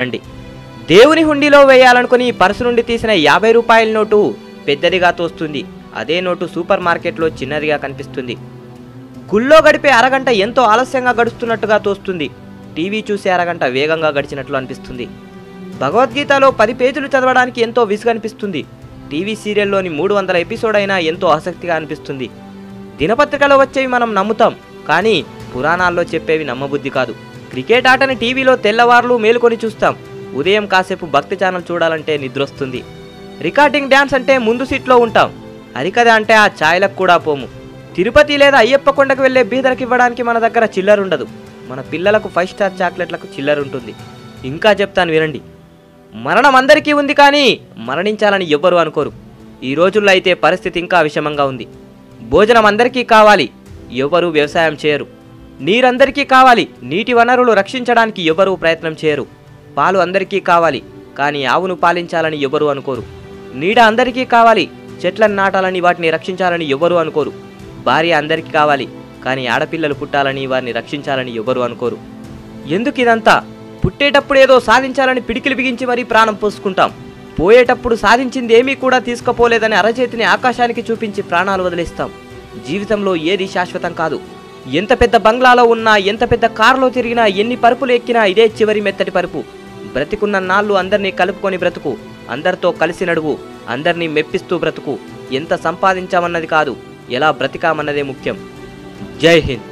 రండి. దేవుని హుండీలో వేయాలనుకుని పర్సు నుండి తీసిన 50 రూపాయల నోటు పెద్దదిగా తోస్తుంది. అదే నోటు సూపర్ మార్కెట్లో చిన్నదిగా కనిపిస్తుంది. గుళ్ళో గడిపే అరగంట ఎంతో ఆలస్యంగా గడుస్తున్నట్టుగా తోస్తుంది. టీవీ చూసే అరగంట వేగంగా గడిచినట్లు అనిపిస్తుంది. భగవద్గీతలో 10 పేజీలు చదవడానికి ఎంతో విసుగనిపిస్తుంది. టీవీ సీరియల్లోని 300 ఎపిసోడ్ అయినా ఎంతో ఆసక్తిగా అనిపిస్తుంది. దినపత్రికలో వచ్చేవి మనం నమ్ముతాం, కానీ పురాణాల్లో చెప్పేవి నమ్మబుద్ధి కాదు. క్రికెట్ ఆటని టీవీలో తెల్లవార్లు మేలుకొని చూస్తాం. ఉదయం కాసేపు భక్తి ఛానల్ చూడాలంటే నిద్రొస్తుంది. రికార్డింగ్ డ్యాన్స్ అంటే ముందు సీట్లో ఉంటాం. హరికథ అంటే ఆ ఛాయలకు కూడా పోము. తిరుపతి లేదా అయ్యప్ప కొండకు వెళ్లే బీదలకు ఇవ్వడానికి మన దగ్గర చిల్లర ఉండదు. మన పిల్లలకు 5 స్టార్ చాక్లెట్లకు చిల్లర ఉంటుంది. ఇంకా చెప్తాను వినండి. మరణం అందరికీ ఉంది, కానీ మరణించాలని ఎవ్వరూ అనుకోరు. ఈ రోజుల్లో అయితే పరిస్థితి ఇంకా విషమంగా ఉంది. భోజనం అందరికీ కావాలి, ఎవరూ వ్యవసాయం చేయరు. నీరందరికీ కావాలి, నీటి వనరులు రక్షించడానికి ఎవరూ ప్రయత్నం చేయరు. పాలు అందరికీ కావాలి, కానీ ఆవును పాలించాలని ఎవరూ అనుకోరు. నీడ అందరికీ కావాలి, చెట్లను నాటాలని వాటిని రక్షించాలని ఎవరూ అనుకోరు. భార్య అందరికీ కావాలి, కానీ ఆడపిల్లలు పుట్టాలని వారిని రక్షించాలని ఎవరూ అనుకోరు. ఎందుకు ఇదంతా? పుట్టేటప్పుడు ఏదో సాధించాలని పిడికిలు బిగించి మరీ ప్రాణం పోసుకుంటాం. పోయేటప్పుడు సాధించింది ఏమీ కూడా తీసుకుపోలేదని అరచేతిని ఆకాశానికి చూపించి ప్రాణాలు వదిలేస్తాం. జీవితంలో ఏది శాశ్వతం కాదు. ఎంత పెద్ద బంగ్లాలో ఉన్నా, ఎంత పెద్ద కారులో తిరిగినా, ఎన్ని పరుపులు ఎక్కినా ఇదే చివరి మెత్తటి పరుపు. బ్రతికున్న నాళ్ళు అందరినీ కలుపుకొని బ్రతుకు, అందరితో కలిసి నడువు, అందరినీ మెప్పిస్తూ బ్రతుకు. ఎంత సంపాదించామన్నది కాదు, ఎలా బ్రతికామన్నదే ముఖ్యం. జై హింద్.